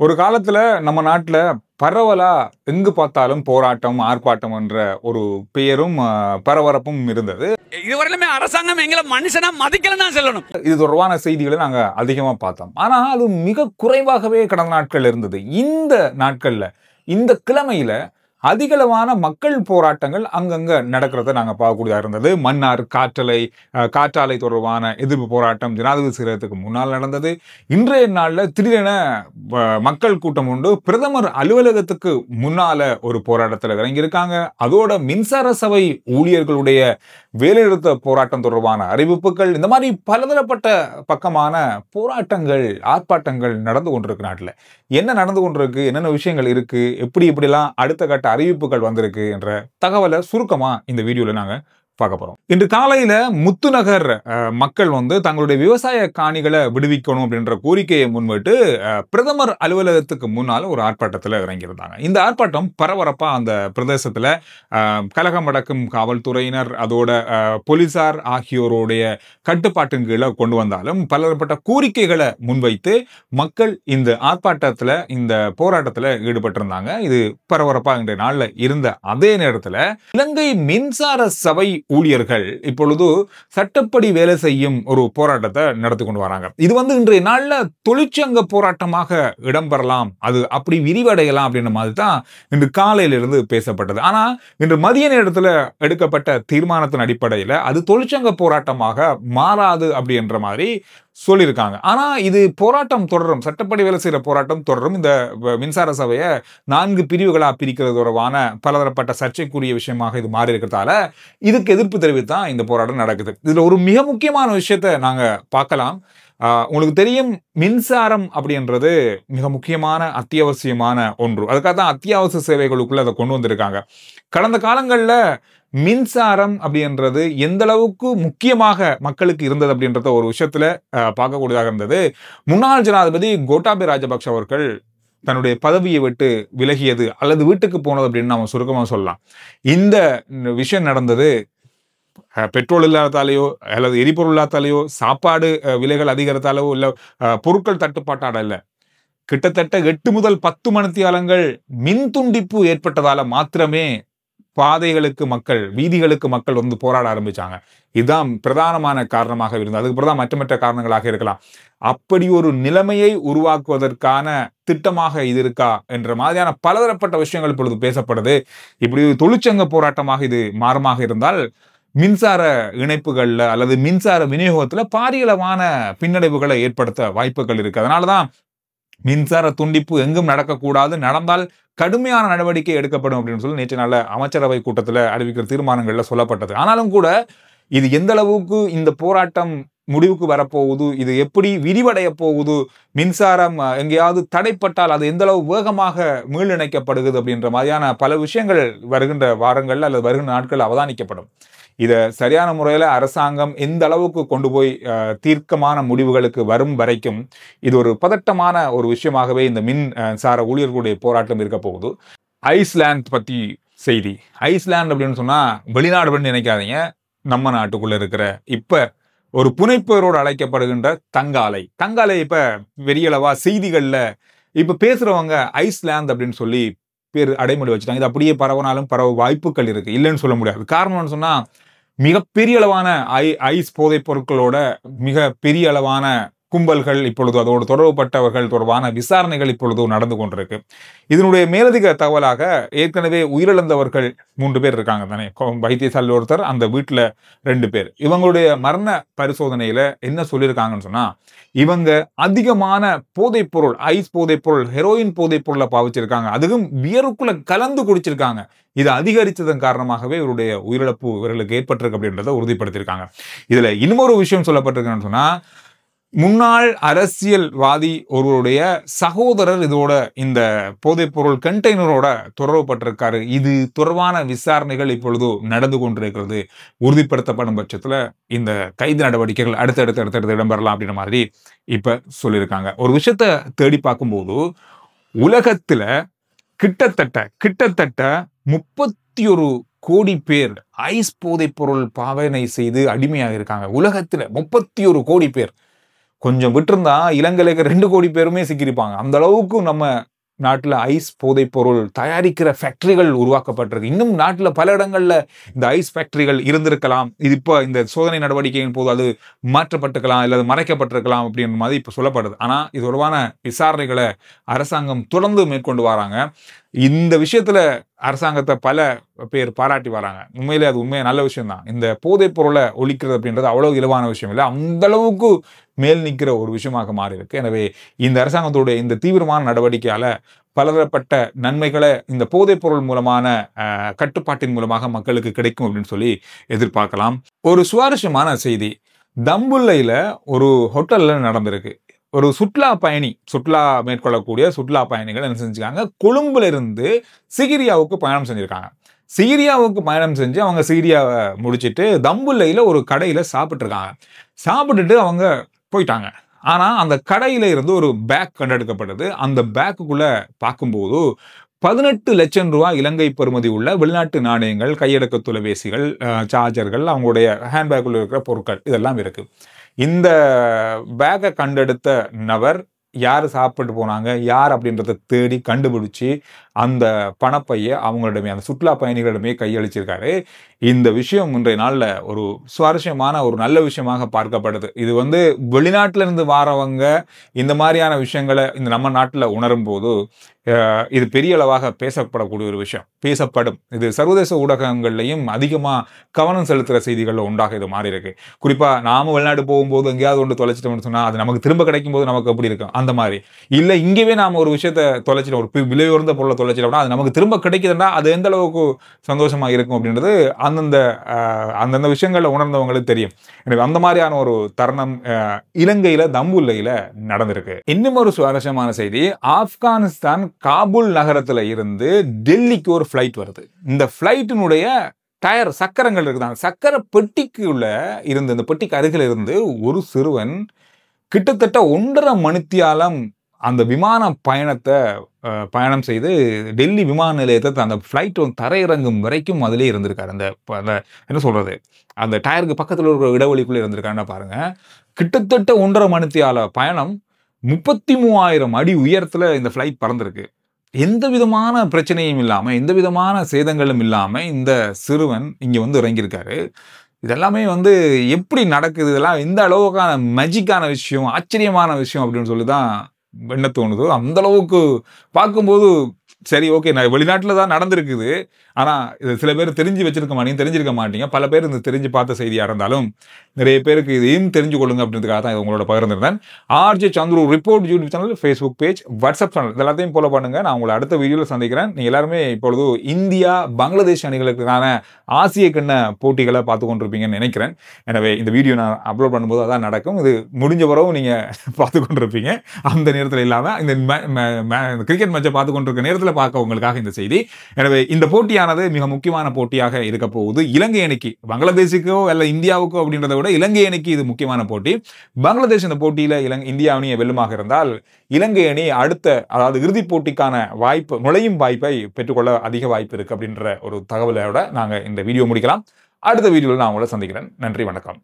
ஒரு காலத்துல நம்ம நாட்டுல பரவலா எங்கு பார்த்தாலும் போராட்டம், ஆர்ப்பாட்டம் என்ற ஒரு பெயரும் பரபரப்பும் இருந்தது. இதுவரையிலுமே அரசாங்கம் எங்களை மனுஷனா மதிக்கலன்னு தான் சொல்லணும். இது தொடர்பான செய்திகளை நாங்க அதிகமா பார்த்தோம். ஆனா அது மிக குறைவாகவே கடந்த நாட்கள் இருந்தது. இந்த நாட்கள்ல, இந்த கிழமையில அதிகளவான மக்கள் போராட்டங்கள் அங்கங்க நடக்கிறத நாங்க பார்க்கக்கூடியதா இருந்தது. மன்னார் காற்றாலை தொடர்பான எதிர்ப்பு போராட்டம் ஜனாதிபதி செயலகத்துக்கு முன்னால் நடந்தது. இன்றைய நாள்ல திடீரென மக்கள் கூட்டம் உண்டு பிரதமர் அலுவலகத்துக்கு முன்னால ஒரு போராட்டத்தில் இறங்கியிருக்காங்க. அதோட மின்சார சபை ஊழியர்களுடைய வேலைநிறுத்த போராட்டம் தொடர்பான அறிவிப்புகள், இந்த மாதிரி பலதரப்பட்ட பக்கமான போராட்டங்கள், ஆர்ப்பாட்டங்கள் நடந்து கொண்டிருக்கு. நாட்டில் என்ன நடந்து கொண்டிருக்கு, என்னென்ன விஷயங்கள் இருக்கு, எப்படிலாம் அடுத்த கட்ட அறிவிப்புகள் வந்திருக்கு என்ற தகவலை சுருக்கமா இந்த வீடியோல நாங்க பார்க்க போறோம். இன்று காலையில முத்துநகர் மக்கள் தங்களுடைய விவசாய காணிகளை விடுவிக்கணும் அப்படின்ற கோரிக்கையை முன்வைட்டு பிரதமர் அலுவலகத்துக்கு முன்னால ஒரு ஆர்ப்பாட்டத்தில் இறங்கியிருந்தாங்க. இந்த ஆர்ப்பாட்டம் பரபரப்பா அந்த பிரதேசத்துல கலகம் அடக்கும் காவல்துறையினர் அதோட போலீசார் ஆகியோருடைய கட்டுப்பாட்டின் கீழே கொண்டு வந்தாலும் பலதரப்பட்ட கோரிக்கைகளை முன்வைத்து மக்கள் இந்த ஆர்ப்பாட்டத்துல இந்த போராட்டத்துல ஈடுபட்டிருந்தாங்க. இது பரபரப்பா இன்றைய நாள்ல இருந்த அதே நேரத்துல இலங்கை மின்சார சபை ஊழியர்கள் இப்பொழுது சட்டப்படி வேலை செய்யும் ஒரு போராட்டத்தை நடத்தி கொண்டு வராங்க. இது இன்றைய நாள்ல தொழிற்சங்க போராட்டமாக இடம்பெறலாம், அது அப்படி விரிவடையலாம் அப்படின்ற மாதிரி தான் இன்று காலையிலிருந்து பேசப்பட்டது. ஆனா இன்று மதிய நேரத்தில் எடுக்கப்பட்ட தீர்மானத்தின் அடிப்படையில் அது தொழிற்சங்க போராட்டமாக மாறாது அப்படின்ற மாதிரி சொல்லியிருக்காங்க. ஆனா இது போராட்டம் தொடரும், சட்டப்படி வேலை செய்யற போராட்டம் தொடரும். இந்த மின்சார சபையை 4 பிரிவுகளா பிரிக்கிறது தொடர்பான பலதரப்பட்ட சர்ச்சைக்குரிய விஷயமாக இது மாறி இருக்கிறதால இதுக்கு எதிர்ப்பு தெரிவித்தான் இந்த போராட்டம் நடக்குது. இதுல ஒரு மிக முக்கியமான விஷயத்தை நாங்க பார்க்கலாம். உங்களுக்கு தெரியும், மின்சாரம் அப்படின்றது மிக முக்கியமான அத்தியாவசியமான ஒன்று. அதுக்காக தான் அத்தியாவசிய சேவைகளுக்குள்ள அதை கொண்டு வந்திருக்காங்க. கடந்த காலங்கள்ல மின்சாரம் அப்படின்றது எந்த அளவுக்கு முக்கியமாக மக்களுக்கு இருந்தது அப்படின்றத ஒரு விஷயத்துல பார்க்கக்கூடியதாக இருந்தது. முன்னாள் ஜனாதிபதி கோட்டாபய ராஜபக்ஷ அவர்கள் தன்னுடைய பதவியை விட்டு விலகியது அல்லது வீட்டுக்கு போனது அப்படின்னு நாம சுருக்கமா சொல்லலாம். இந்த விஷயம் நடந்தது பெட்ரோல் இல்லாதாலேயோ அல்லது எரிபொருள் இல்லாதாலேயோ, சாப்பாடு விலைகள் அதிகரித்தாலோ, இல்ல பொருட்கள் தட்டுப்பாட்டாட இல்ல, கிட்டத்தட்ட 8 முதல் 10 மணித்தியாலங்கள் மின் துண்டிப்பு ஏற்பட்டதால மாத்திரமே பாதைகளுக்கு வீதிகளுக்கு மக்கள் போராட ஆரம்பிச்சாங்க. இதுதான் பிரதானமான காரணமாக இருந்தது. அதுக்கு தான் மற்ற காரணங்களாக இருக்கலாம். அப்படி ஒரு நிலைமையை உருவாக்குவதற்கான திட்டமாக இது இருக்கா என்ற மாதிரியான பலதரப்பட்ட விஷயங்கள் இப்பொழுது பேசப்படுது. இப்படி தொழிற்சங்க போராட்டமாக இது மாறுமாக இருந்தால் மின்சார இணைப்புகள்ல அல்லது மின்சார விநியோகத்துல பாரியளவான பின்னடைவுகளை ஏற்படுத்த வாய்ப்புகள் இருக்கு. அதனாலதான் மின்சார துண்டிப்பு எங்கும் நடக்கக்கூடாது, நடந்தால் கடுமையான நடவடிக்கை எடுக்கப்படும் அப்படின்னு சொல்லி நேற்று நாள் அமைச்சரவை கூட்டத்தில் அறிவிக்கிற தீர்மானங்கள்ல சொல்லப்பட்டது. ஆனாலும் கூட இது எந்த அளவுக்கு இந்த போராட்டம் முடிவுக்கு வரப்போகுது, இது எப்படி விரிவடைய போகுது, மின்சாரம் எங்கேயாவது தடைப்பட்டால் அது எந்த அளவு வேகமாக மீளிணைக்கப்படுகிறது அப்படின்ற மாதிரியான பல விஷயங்கள் வருகின்ற வாரங்கள்ல அல்லது வருகின்ற நாட்கள் அவதானிக்கப்படும். இதை சரியான முறையில் அரசாங்கம் எந்த அளவுக்கு கொண்டு போய் தீர்க்கமான முடிவுகளுக்கு வரும் வரைக்கும் இது ஒரு பதட்டமான ஒரு விஷயமாகவே இந்த மின்சார ஊழியர்களுடைய போராட்டம் இருக்க போகுது. ஐஸ்லாந்து பத்தி செய்தி. ஐஸ்லாந்து அப்படின்னு சொன்னா வெளிநாடு பண்ணி நினைக்காதீங்க, நம்ம நாட்டுக்குள்ள இருக்கிற இப்ப ஒரு புனைப்பெயரோடு அழைக்கப்படுகின்ற தங்காலை இப்ப பெரியளவா செய்திகள்ல இப்ப பேசுறவங்க ஐஸ்லாந்து அப்படின்னு சொல்லி பேர் அடைமொழி வச்சுட்டாங்க. இது அப்படியே பரவனாலும் பரவ வாய்ப்புகள் இருக்கு, இல்லைன்னு சொல்ல முடியாது. காரணம்னு சொன்னா மிகப்பெரிய அளவான ஐஸ் போதைப் பொருட்களோட மிக பெரிய அளவான கும்பல்கள் இப்பொழுது அதோடு தொடர்புபட்டவர்கள் தொடர்பான விசாரணைகள் இப்பொழுது நடந்து கொண்டிருக்கு. இதனுடைய மேலதிக தகவலாக ஏற்கனவே உயிரிழந்தவர்கள் 3 பேர் இருக்காங்க தானே, வைத்தியசாலையில் ஒருத்தர், அந்த வீட்டுல 2 பேர். இவங்களுடைய மரண பரிசோதனையில என்ன சொல்லியிருக்காங்கன்னு சொன்னா, இவங்க அதிகமான போதைப் பொருள், ஐஸ் போதைப் பொருள், ஹெரோயின் போதைப் பொருளை பாவிச்சிருக்காங்க, அதுவும் பியருக்குள்ள கலந்து குடிச்சிருக்காங்க. இது அதிகரித்ததன் காரணமாகவே இவருடைய உயிரிழப்பு இவர்களுக்கு ஏற்பட்டிருக்கு அப்படின்றத உறுதிப்படுத்தியிருக்காங்க. இதுல இன்னொரு விஷயம் சொல்லப்பட்டிருக்குன்னு சொன்னா, முன்னாள் அரசியல்வாதி ஒருவருடைய சகோதரர் இதோட இந்த போதைப் பொருள் கண்டெய்னரோட தொடர்புபட்டிருக்காரு. இது தொடர்பான விசாரணைகள் இப்பொழுது நடந்து கொண்டிருக்கிறது. உறுதிப்படுத்தப்படும் பட்சத்துல இந்த கைது நடவடிக்கைகள் அடுத்தடுத்து இடம்பெறலாம் அப்படின்ற மாதிரி இப்ப சொல்லியிருக்காங்க. ஒரு விஷயத்த தேடி பார்க்கும்போது உலகத்துல கிட்டத்தட்ட 31 கோடி பேர் ஐஸ் போதைப் பொருள் பாவனை செய்து அடிமையாக இருக்காங்க. உலகத்துல 31 கோடி பேர். கொஞ்சம் விட்டுருந்தா இலங்கையில 2 கோடி பேருமே சிக்கியிருப்பாங்க. அந்த அளவுக்கு நம்ம நாட்டுல ஐஸ் போதைப் பொருள் தயாரிக்கிற ஃபேக்டரிகள் உருவாக்கப்பட்டிருக்கு. இன்னும் நாட்டுல பல இடங்கள்ல இந்த ஐஸ் ஃபேக்டரிகள் இருந்திருக்கலாம். இது இப்போ இந்த சோதனை நடவடிக்கையின் போது அது மாற்றப்பட்டிருக்கலாம், இல்ல அது மறைக்கப்பட்டிருக்கலாம் அப்படின்ற மாதிரி இப்போ சொல்லப்படுது. ஆனா இது தொடர்பான விசாரணைகளை அரசாங்கம் தொடர்ந்து மேற்கொண்டு வராங்க. இந்த விஷயத்துல அரசாங்கத்தை பல பேர் பாராட்டி வராங்க. உண்மையிலே அது உண்மையா நல்ல விஷயம் தான். இந்த போதைப் பொருளை ஒழிக்கிறது அப்படின்றது அவ்வளவு இலவான விஷயம் இல்லை. அந்த அளவுக்கு மேல் நிற்கிற ஒரு விஷயமாக மாறி இருக்கு. எனவே இந்த அரசாங்கத்தோட இந்த தீவிரமான நடவடிக்கையால பலதரப்பட்ட நன்மைகளை இந்த போதைப் பொருள் மூலமான கட்டுப்பாட்டின் மூலமாக மக்களுக்கு கிடைக்கும் அப்படின்னு சொல்லி எதிர்பார்க்கலாம். ஒரு சுவாரஸ்யமான செய்தி தம்புல்லையில ஒரு ஹோட்டல்ல நடந்திருக்கு. ஒரு சுற்றுலா மேற்கொள்ளக்கூடிய சுற்றுலா பயணிகள் என்ன செஞ்சுக்காங்க, கொழும்புல இருந்து சிகிரியாவுக்கு பயணம் செஞ்சிருக்காங்க. சிகிரியாவுக்கு பயணம் செஞ்சு அவங்க சிகிரியாவை முடிச்சிட்டு தம்புல்லையில ஒரு கடையில சாப்பிட்டுருக்காங்க. சாப்பிட்டுட்டு அவங்க போயிட்டாங்க. ஆனா அந்த கடையில இருந்து ஒரு பேக் கண்டெடுக்கப்பட்டது. அந்த பேக்குக்குள்ள பார்க்கும்போது 18 லட்சம் ரூபாய் இலங்கை பெறுமதி உள்ள வெளிநாட்டு நாணயங்கள், கையடக்க தொலைபேசிகள், சார்ஜர்கள், அவங்களுடைய ஹேண்ட்பேக்குள்ள இருக்கிற பொருட்கள் இதெல்லாம் இருக்கு. இந்த பேக்கை கண்டெடுத்த நபர் யார் சாப்பிட்டு போனாங்க, யார் அப்படின்றத தேடி கண்டுபிடிச்சு அந்த பணப்பையை அவங்களிடமே, அந்த சுற்றுலா பயணிகளிடமே கையளிச்சிருக்காரு. இந்த விஷயம் இன்றைய நாள்ல ஒரு சுவாரஸ்யமான ஒரு நல்ல விஷயமாக பார்க்கப்படுது. இது வெளிநாட்டில இருந்து வாரவங்க இந்த மாதிரியான விஷயங்களை இந்த நம்ம நாட்டில் உணரும் போது இது பெரிய அளவாக பேசப்படக்கூடிய ஒரு விஷயம், பேசப்படும். இது சர்வதேச ஊடகங்கள்லையும் அதிகமாக கவனம் செலுத்துகிற செய்திகளில் ஒன்றாக இது மாறி இருக்கு. குறிப்பாக நாம வெளிநாடு போகும்போது எங்கேயாவது ஒன்று தொலைச்சிட்டோம்னு சொன்னால் அது நமக்கு திரும்ப கிடைக்கும் போது நமக்கு எப்படி இருக்கும் அந்த மாதிரி. இல்லை இங்கேயே நாம் ஒரு விஷயத்தை தொலைச்சிட்டோம், ஒரு விலை உயர்ந்த பொருளை தொலைச்சிட்டோம்னா அது நமக்கு திரும்ப கிடைக்குதுன்னா அது எந்த அளவுக்கு சந்தோஷமாக இருக்கும் அப்படின்றது அந்தந்த விஷயங்களில் உணர்ந்தவங்களுக்கு தெரியும். எனவே அந்த மாதிரியான ஒரு தருணம் இலங்கையில தம்புல்லையில நடந்திருக்கு. இன்னும் ஒரு சுவாரஸ்யமான செய்தி, ஆப்கானிஸ்தான் காபூல் நகரத்துல இருந்து டெல்லிக்கு ஒரு ஃபிளைட் வருது. இந்த ஃபிளைட்டினுடைய டயர் சக்கரங்கள் இருக்குதான், சக்கர பெட்டிக்குள்ள இருந்து, இந்த பெட்டிக்கு அருகில் இருந்து ஒரு சிறுவன் கிட்டத்தட்ட 1.5 மணித்தியாலம் அந்த விமான பயணம் செய்து டெல்லி விமான நிலையத்தை அந்த ஃப்ளைட் தரையிறங்கும் வரைக்கும் அதிலே இருந்திருக்காரு. அந்த என்ன சொல்றது, அந்த டயருக்கு பக்கத்தில் இருக்கிற இடைவெளிக்குள்ளே இருந்திருக்காருன்னு பாருங்க. கிட்டத்தட்ட 1.5 மணித்தியால பயணம், 33,000 அடி உயரத்துல இந்த ஃப்ளைட் பறந்திருக்கு. எந்த விதமான பிரச்சனையும் இல்லாம, எந்த விதமான சேதங்களும் இல்லாம இந்த சிறுவன் இங்க இறங்கியிருக்காரு. இதெல்லாமே எப்படி நடக்குது, இதெல்லாம் எந்த அளவுக்கான மேஜிக்கான விஷயம், ஆச்சரியமான விஷயம் அப்படின்னு சொல்லிதான் என்ன தோணுதோ. அந்த அளவுக்கு பார்க்கும்போது சரி, ஓகே, நான் வெளிநாட்டில் தான் நடந்திருக்குது. ஆனால் இது சில பேர் தெரிஞ்சிருக்க மாட்டீங்க. பல பேர் இந்த தெரிஞ்சு பார்த்த செய்தியாக இருந்தாலும் நிறைய பேருக்கு இதையும் தெரிஞ்சு கொள்ளுங்க அப்படின்றதுக்காக தான் உங்களோட பகிர்ந்திருந்தேன். RJ Chandru report YouTube channel, Facebook page, WhatsApp channel இதெல்லாத்தையும் ஃபாலோ பண்ணுங்க. நான் உங்களை அடுத்த வீடியோவில் சந்திக்கிறேன். நீங்கள் எல்லாருமே இப்பொழுது இந்தியா பங்களாதேஷ் அணிகளுக்கான ஆசிய கிண்ண போட்டிகளை பார்த்து கொண்டிருப்பீங்கன்னு நினைக்கிறேன். எனவே இந்த வீடியோ நான் அப்லோட் பண்ணும்போது அதான் நடக்கும். இது முடிஞ்ச பிறகு நீங்கள் பார்த்து கொண்டிருப்பீங்க. அந்த நேரத்தில் இல்லாமல் இந்த கிரிக்கெட் மேட்சை பார்த்து கொண்டிருக்க நேரத்தில் பார்க்க உங்களுக்காக இந்த செய்தி. எனவே இந்த போட்டியானது மிக முக்கியமான போட்டியாக இருக்க போகுது. இலங்கை அணிக்கு, பங்களாதேஷுக்கோ அல்ல இந்தியாவுக்கோ அப்படின்றத விட இலங்கை அணிக்கு இது முக்கியமான போட்டி. பங்களாதேஷ் இந்த போட்டியில இந்தியா அணியை வெல்லுமாக இருந்தால் இலங்கை அணி அதாவது இறுதிப் போட்டிக்கான நுழையும் வாய்ப்பை பெற்றுக்கொள்ள அதிக வாய்ப்பு இருக்கு அப்படின்ற ஒரு தகவலோட நாங்க இந்த வீடியோ முடிக்கலாம். அடுத்த வீடியோவில் நான் உங்களை சந்திக்கிறேன். நன்றி, வணக்கம்.